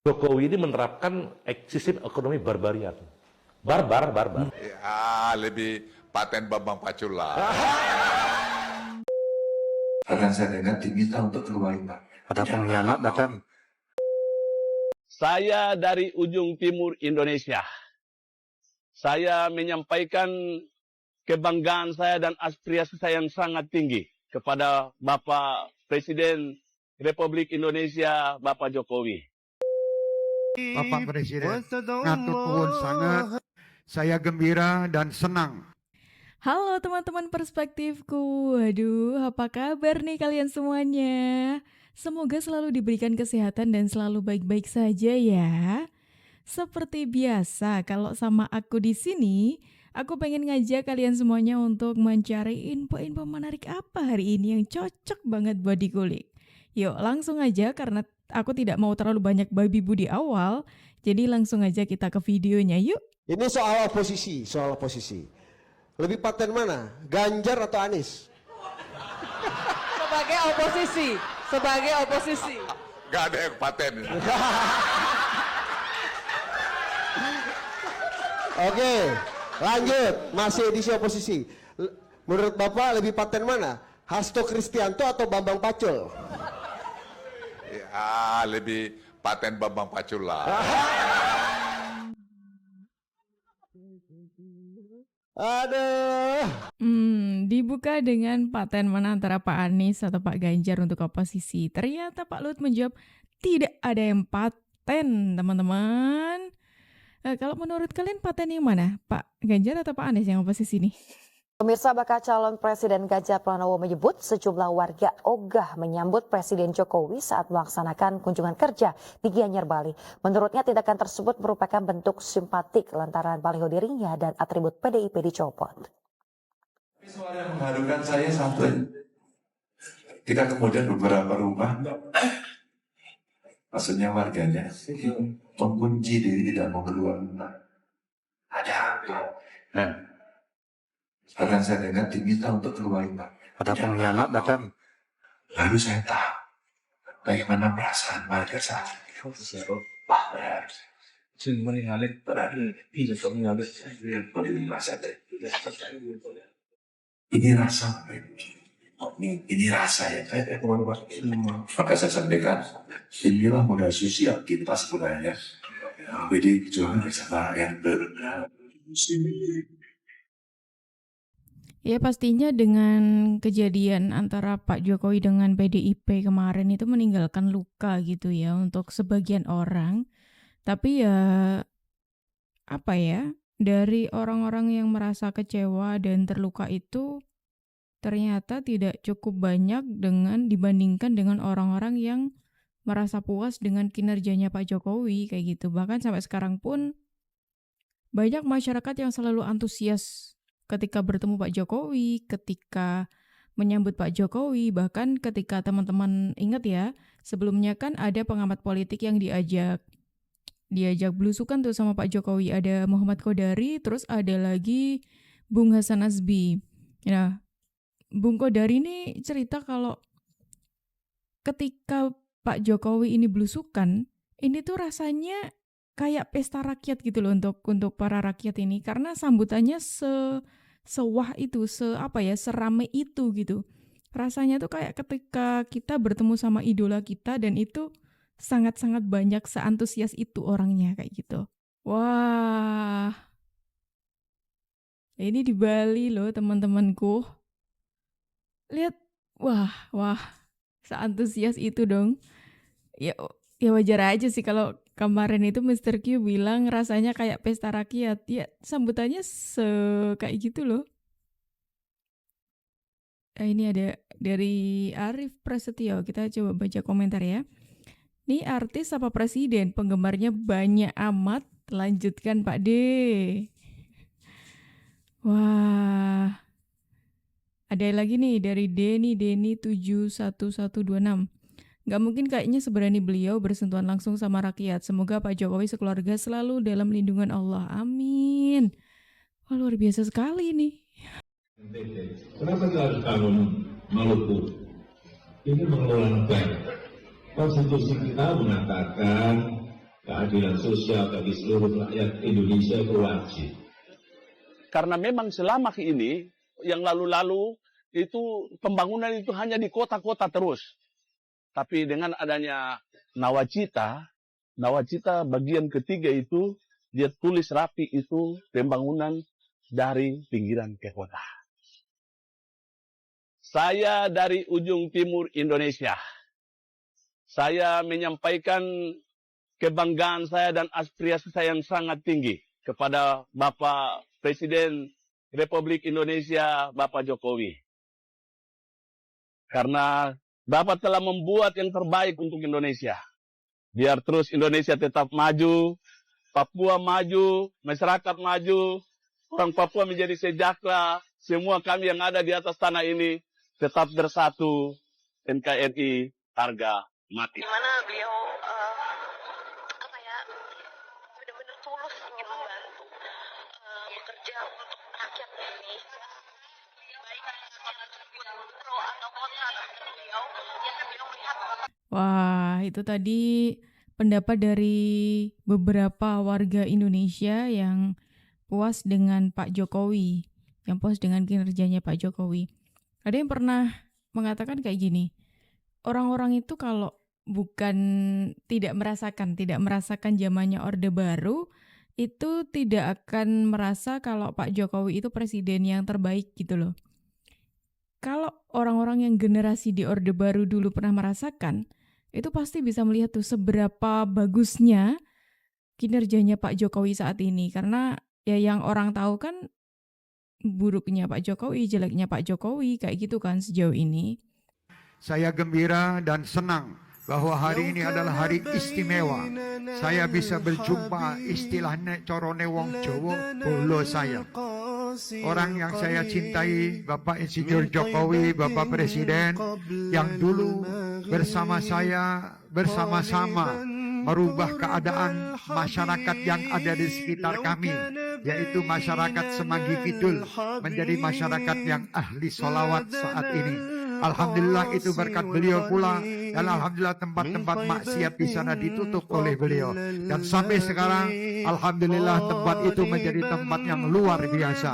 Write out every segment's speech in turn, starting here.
Jokowi ini menerapkan sistem ekonomi barbarian. Barbar. Ya, lebih paten Bambang Pacul lah. Bahkan saya dengar diminta untuk keluar, Pak. Ada pengkhianat datang. Saya dari ujung timur Indonesia. Saya menyampaikan kebanggaan saya dan aspirasi saya yang sangat tinggi kepada Bapak Presiden Republik Indonesia, Bapak Jokowi. Bapak Presiden, ngatur nuwun sangat. Saya gembira dan senang. Halo teman-teman perspektifku, waduh apa kabar nih kalian semuanya? Semoga selalu diberikan kesehatan dan selalu baik-baik saja ya. Seperti biasa kalau sama aku di sini, aku pengen ngajak kalian semuanya untuk mencari info-info menarik apa hari ini yang cocok banget buat dikulik. Yuk langsung aja karena aku tidak mau terlalu banyak babi bu di awal, jadi langsung aja kita ke videonya yuk. Ini soal oposisi. Lebih paten mana? Ganjar atau Anies? Sebagai oposisi. Gak ada yang paten. Oke, lanjut. Masih edisi oposisi. Menurut Bapak lebih paten mana? Hasto Kristianto atau Bambang Pacul? Ya, lebih paten Bambang Pacul lah. Aduh. Dibuka dengan paten mana antara Pak Anies atau Pak Ganjar untuk oposisi. Ternyata Pak Luhut menjawab tidak ada yang paten, teman-teman. Kalau menurut kalian paten yang mana? Pak Ganjar atau Pak Anies yang oposisi nih? Pemirsa, bakal calon Presiden Ganjar Pranowo menyebut sejumlah warga ogah menyambut Presiden Jokowi saat melaksanakan kunjungan kerja di Gianyar, Bali. Menurutnya tindakan tersebut merupakan bentuk simpatik lantaran baliho dirinya dan atribut PDIP dicopot. Suara yang mengharukan saya satu. Ketika kemudian beberapa rumah, maksudnya warganya, mengunci diri tidak mau keluar. Ada apa? Bahkan saya dengar diminta untuk keluar, Pak. Ada pengkhianat datang. Lalu saya tahu bagaimana perasaan warga saat ini rasa, ini rasa ya. Maka saya sampaikan, inilah modal sosial kita sebenarnya. Jadi jangan bersama yang berbeda. Ya pastinya dengan kejadian antara Pak Jokowi dengan PDIP kemarin itu meninggalkan luka gitu ya untuk sebagian orang. Tapi ya apa ya, dari orang-orang yang merasa kecewa dan terluka itu ternyata tidak cukup banyak dibandingkan dengan orang-orang yang merasa puas dengan kinerjanya Pak Jokowi kayak gitu. Bahkan sampai sekarang pun banyak masyarakat yang selalu antusias ketika bertemu Pak Jokowi, ketika menyambut Pak Jokowi, bahkan ketika teman-teman ingat ya, sebelumnya kan ada pengamat politik yang diajak belusukan tuh sama Pak Jokowi. Ada Muhammad Kodari, terus ada lagi Bung Hasan Azbi. Nah, Bung Kodari ini cerita kalau ketika Pak Jokowi ini belusukan, ini tuh rasanya kayak pesta rakyat gitu loh untuk para rakyat ini, karena sambutannya sewah itu, serame itu gitu. Rasanya tuh kayak ketika kita bertemu sama idola kita dan itu sangat-sangat banyak seantusias itu orangnya kayak gitu. Wah. Ini di Bali loh teman-temanku. Lihat, wah, seantusias itu dong. Ya wajar aja sih kalau kemarin itu Mr. Q bilang rasanya kayak pesta rakyat. Ya sambutannya kayak gitu loh. Ini ada dari Arif Prasetyo. Kita coba baca komentar ya. Ini artis apa presiden? Penggemarnya banyak amat. Lanjutkan Pak D. Wah. Ada lagi nih dari Denny 71126. Gak mungkin kayaknya seberani beliau bersentuhan langsung sama rakyat. Semoga Pak Jokowi sekeluarga selalu dalam lindungan Allah. Amin. Wah, luar biasa sekali nih. Kenapa kita harus bangun Maluku? Ini mengelola negara. Konstitusi kita mengatakan keadilan sosial bagi seluruh rakyat Indonesia itu wajib. Karena memang selama ini, yang lalu-lalu itu pembangunan itu hanya di kota-kota terus. Tapi dengan adanya Nawacita bagian ketiga itu, dia tulis rapi itu pembangunan dari pinggiran ke kota. Saya dari ujung timur Indonesia. Saya menyampaikan kebanggaan saya dan aspirasi saya yang sangat tinggi kepada Bapak Presiden Republik Indonesia, Bapak Jokowi. Karena Bapak telah membuat yang terbaik untuk Indonesia. Biar terus Indonesia tetap maju, Papua maju, masyarakat maju, orang Papua menjadi sejahtera, semua kami yang ada di atas tanah ini tetap bersatu, NKRI harga mati. Dimana beliau benar-benar tulus ingin membantu, bekerja untuk rakyat Indonesia, baik tersebut pro atau kontra beliau, beliau melihat. Wah, itu tadi pendapat dari beberapa warga Indonesia yang puas dengan Pak Jokowi, yang puas dengan kinerjanya Pak Jokowi. Ada yang pernah mengatakan kayak gini, orang-orang itu kalau bukan tidak merasakan zamannya Orde Baru, itu tidak akan merasa kalau Pak Jokowi itu presiden yang terbaik gitu loh. Kalau orang-orang yang generasi di Orde Baru dulu pernah merasakan, itu pasti bisa melihat tuh seberapa bagusnya kinerjanya Pak Jokowi saat ini. Karena ya yang orang tahu kan buruknya Pak Jokowi, jeleknya Pak Jokowi, kayak gitu kan sejauh ini. Saya gembira dan senang bahwa hari ini adalah hari istimewa. Saya bisa berjumpa istilahnya corone wong Jawa, bolo saya. Orang yang saya cintai, Bapak Insinyur Jokowi, Bapak Presiden, yang dulu bersama saya, bersama-sama merubah keadaan masyarakat yang ada di sekitar kami, yaitu masyarakat Semanggi Kidul, menjadi masyarakat yang ahli sholawat saat ini. Alhamdulillah itu berkat beliau pula, dan alhamdulillah tempat-tempat maksiat di sana ditutup oleh beliau. Dan sampai sekarang, alhamdulillah tempat itu menjadi tempat yang luar biasa.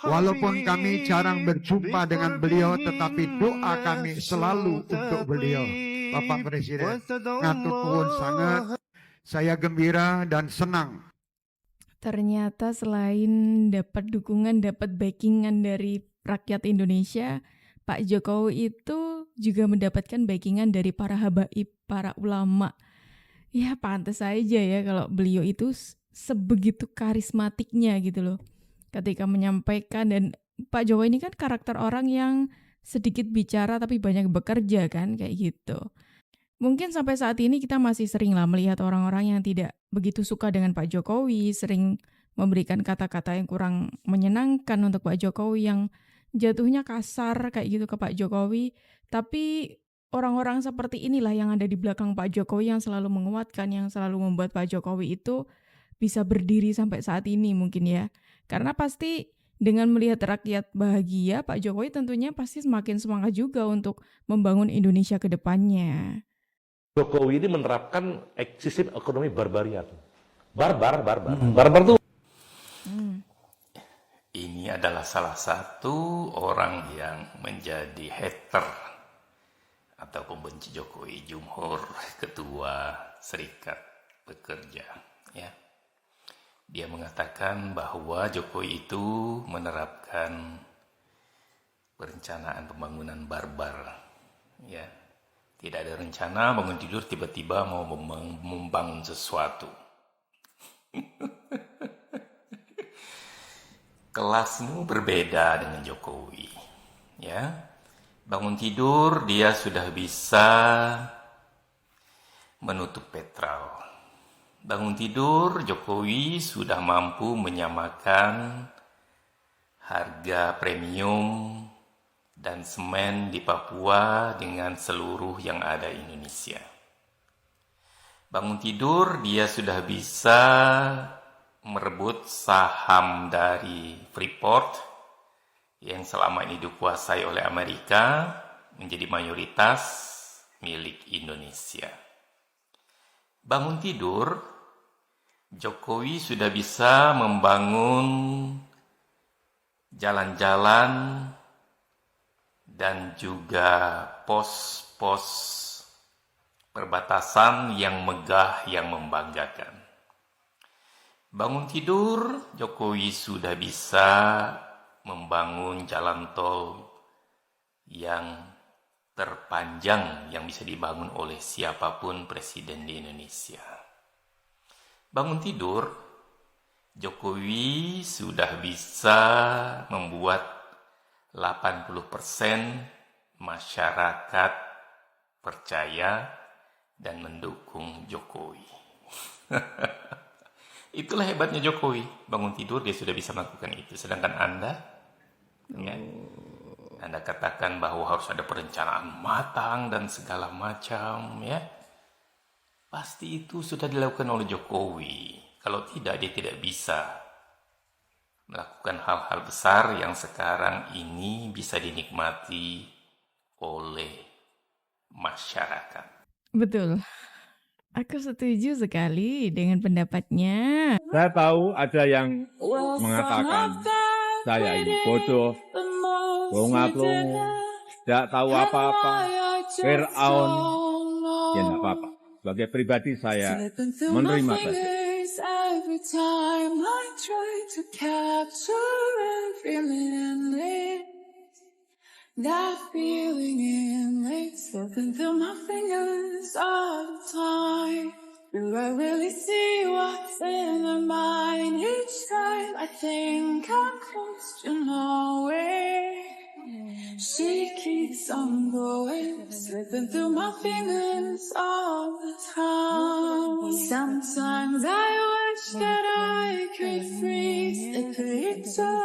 Walaupun kami jarang berjumpa dengan beliau, tetapi doa kami selalu untuk beliau. Bapak Presiden, ngatur nuwun sangat. Saya gembira dan senang. Ternyata selain dapat dukungan, dapat backingan dari rakyat Indonesia, Pak Jokowi itu juga mendapatkan backingan dari para habaib, para ulama. Ya pantas saja ya kalau beliau itu sebegitu karismatiknya gitu loh. Ketika menyampaikan, dan Pak Jokowi ini kan karakter orang yang sedikit bicara tapi banyak bekerja kan, kayak gitu. Mungkin sampai saat ini kita masih sering lah melihat orang-orang yang tidak begitu suka dengan Pak Jokowi, sering memberikan kata-kata yang kurang menyenangkan untuk Pak Jokowi, yang jatuhnya kasar kayak gitu ke Pak Jokowi. Tapi orang-orang seperti inilah yang ada di belakang Pak Jokowi, yang selalu menguatkan, yang selalu membuat Pak Jokowi itu bisa berdiri sampai saat ini mungkin ya. Karena pasti dengan melihat rakyat bahagia, Pak Jokowi tentunya pasti semakin semangat juga untuk membangun Indonesia ke depannya. Jokowi ini menerapkan sistem ekonomi barbarian. Barbar tuh. Ini adalah salah satu orang yang menjadi hater atau pembenci Jokowi, Jumhur, Ketua Serikat Pekerja. Ya. Dia mengatakan bahwa Jokowi itu menerapkan perencanaan pembangunan barbar. Ya. Tidak ada rencana, bangun tidur tiba-tiba mau membangun sesuatu. Kelasmu berbeda dengan Jokowi. Ya. Bangun tidur dia sudah bisa menutup petrol. Bangun tidur Jokowi sudah mampu menyamakan harga premium dan semen di Papua dengan seluruh yang ada di Indonesia. Bangun tidur dia sudah bisa merebut saham dari Freeport yang selama ini dikuasai oleh Amerika menjadi mayoritas milik Indonesia. Bangun tidur Jokowi sudah bisa membangun jalan-jalan dan juga pos-pos perbatasan yang megah, yang membanggakan. Bangun tidur, Jokowi sudah bisa membangun jalan tol yang terpanjang yang bisa dibangun oleh siapapun presiden di Indonesia. Bangun tidur, Jokowi sudah bisa membuat 80% masyarakat percaya dan mendukung Jokowi. Itulah hebatnya Jokowi. Bangun tidur dia sudah bisa melakukan itu. Sedangkan Anda, ya, Anda katakan bahwa harus ada perencanaan matang dan segala macam, ya. Pasti itu sudah dilakukan oleh Jokowi. Kalau tidak, dia tidak bisa melakukan hal-hal besar yang sekarang ini bisa dinikmati oleh masyarakat. Betul. Aku setuju sekali dengan pendapatnya. Saya tahu ada yang mengatakan saya ini bodoh, bonga-bongo, tidak tahu apa-apa, Fir'aun. Ya tidak apa-apa. Sebagai pribadi saya menerima saja. Every time I try to capture every minute, that feeling in it, slipping through my fingers all the time. Do I really see what's in her mind each time I think I'm close to nowhere? She keeps on going, slipping through my fingers all the time. Sometimes I wish that I could freeze the picture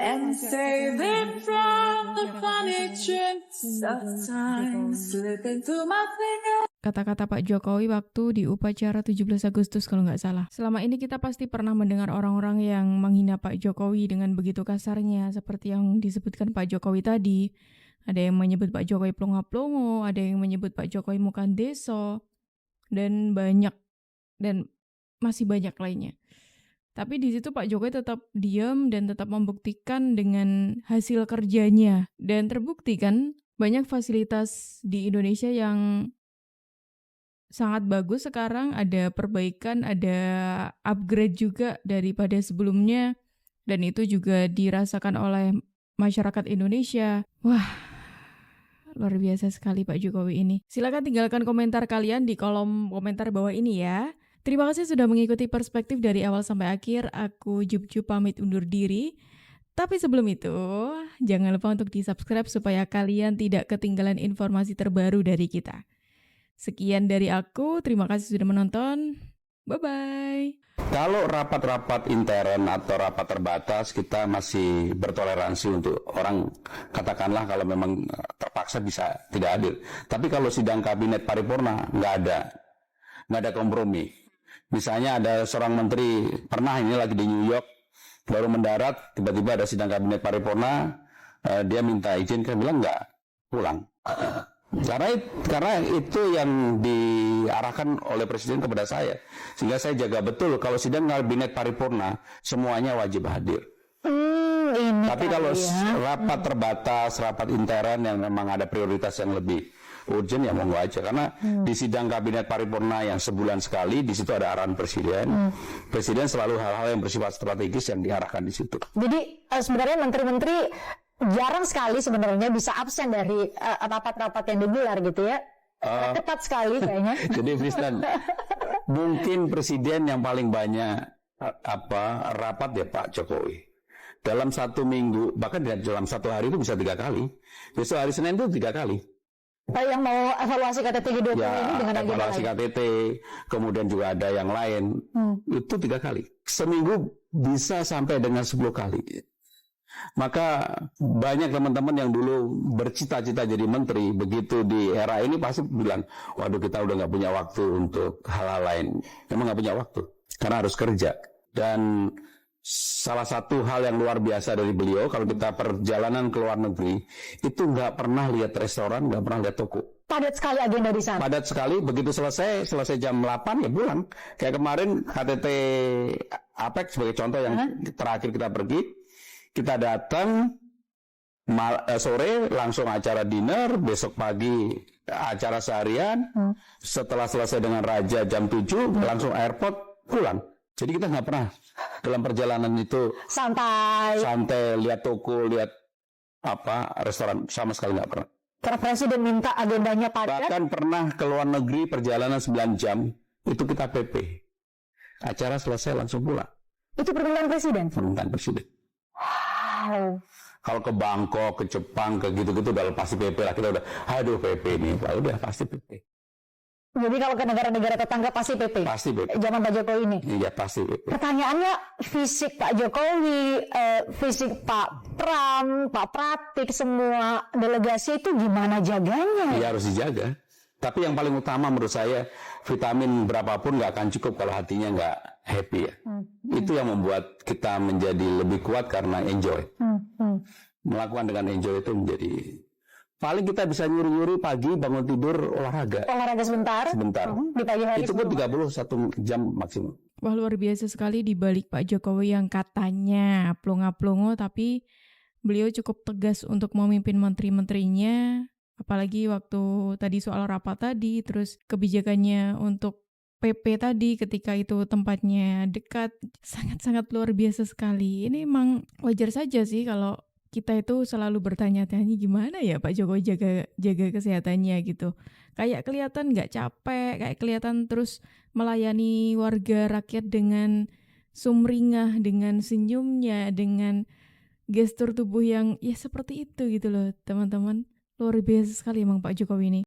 and save it from the funny tricks of time, slipping through my fingers. Kata-kata Pak Jokowi waktu di upacara 17 Agustus kalau nggak salah. Selama ini kita pasti pernah mendengar orang-orang yang menghina Pak Jokowi dengan begitu kasarnya, seperti yang disebutkan Pak Jokowi tadi. Ada yang menyebut Pak Jokowi plongo-plongo, ada yang menyebut Pak Jokowi mukan deso, dan masih banyak lainnya. Tapi di situ Pak Jokowi tetap diam dan tetap membuktikan dengan hasil kerjanya. Dan terbukti kan banyak fasilitas di Indonesia yang sangat bagus sekarang, ada perbaikan, ada upgrade juga daripada sebelumnya, dan itu juga dirasakan oleh masyarakat Indonesia. Wah, luar biasa sekali Pak Jokowi ini. Silakan tinggalkan komentar kalian di kolom komentar bawah ini ya. Terima kasih sudah mengikuti perspektif dari awal sampai akhir. Aku Jupju pamit undur diri. Tapi sebelum itu, jangan lupa untuk di-subscribe supaya kalian tidak ketinggalan informasi terbaru dari kita. Sekian dari aku, terima kasih sudah menonton. Bye-bye. Kalau rapat-rapat intern atau rapat terbatas, kita masih bertoleransi untuk orang, katakanlah kalau memang terpaksa bisa tidak hadir. Tapi kalau sidang kabinet paripurna, nggak ada kompromi. Misalnya ada seorang menteri, pernah ini lagi di New York, baru mendarat, tiba-tiba ada sidang kabinet paripurna, dia minta izin, kan bilang nggak, pulang. Karena itu yang diarahkan oleh Presiden kepada saya. Sehingga saya jaga betul kalau sidang kabinet paripurna semuanya wajib hadir. Tapi kalau rapat terbatas, rapat intern yang memang ada prioritas yang lebih urgent ya monggo aja. Karena di sidang kabinet paripurna yang sebulan sekali, di situ ada arahan Presiden. Presiden selalu hal-hal yang bersifat strategis yang diarahkan di situ. Jadi sebenarnya menteri-menteri jarang sekali sebenarnya bisa absen dari rapat-rapat yang digelar gitu ya. Ketat sekali kayaknya. Jadi Kristen, mungkin presiden yang paling banyak rapat ya Pak Jokowi. Dalam satu minggu, bahkan dalam satu hari itu bisa 3 kali. Besok hari Senin itu 3 kali. Yang mau evaluasi KTT G20 ini dengan agenda evaluasi KTT, kemudian juga ada yang lain. Itu 3 kali. Seminggu bisa sampai dengan 10 kali. Maka banyak teman-teman yang dulu bercita-cita jadi menteri, begitu di era ini pasti bilang, waduh kita udah nggak punya waktu untuk hal-hal lain. Memang nggak punya waktu, karena harus kerja. Dan salah satu hal yang luar biasa dari beliau, kalau kita perjalanan ke luar negeri, itu nggak pernah lihat restoran, nggak pernah lihat toko. padat sekali agenda di sana. Padat sekali, begitu selesai jam 8 ya pulang. Kayak kemarin KTT APEC sebagai contoh yang terakhir kita pergi, kita datang sore langsung acara dinner, besok pagi acara seharian, setelah selesai dengan Raja jam 7 langsung airport pulang. Jadi kita nggak pernah dalam perjalanan itu santai, lihat toko, lihat restoran, sama sekali nggak pernah. Karena Presiden minta agendanya padat. Bahkan pernah ke luar negeri perjalanan 9 jam, itu kita PP. Acara selesai langsung pulang. Itu permintaan Presiden? Permintaan Presiden. Wow. Kalau ke Bangkok, ke Jepang, ke gitu-gitu udah pasti PP lah. Kita udah, aduh PP nih, udah pasti PP. Jadi kalau ke negara-negara tetangga pasti PP? Pasti PP. Zaman Pak Jokowi ini? Iya pasti PP. Pertanyaannya, fisik Pak Jokowi, fisik Pak Pram, Pak Pratik, semua delegasi itu gimana jaganya? Iya harus dijaga. Tapi yang paling utama menurut saya, vitamin berapapun nggak akan cukup kalau hatinya nggak happy ya. Itu yang membuat kita menjadi lebih kuat karena enjoy. Melakukan dengan enjoy itu menjadi... Paling kita bisa nyuri-nyuri pagi bangun tidur olahraga. Olahraga sebentar. Di pagi hari. Itu pun 31 jam maksimum. Wah, luar biasa sekali di balik Pak Jokowi yang katanya plonga-plongo, tapi beliau cukup tegas untuk memimpin menteri-menterinya. Apalagi waktu tadi soal rapat tadi, terus kebijakannya untuk PP tadi ketika itu tempatnya dekat, sangat-sangat luar biasa sekali. Ini emang wajar saja sih kalau kita itu selalu bertanya-tanya gimana ya Pak Jokowi jaga kesehatannya gitu. Kayak kelihatan nggak capek, kayak kelihatan terus melayani warga rakyat dengan sumringah, dengan senyumnya, dengan gestur tubuh yang ya seperti itu gitu loh teman-teman. Luar biasa sekali emang Pak Jokowi ini.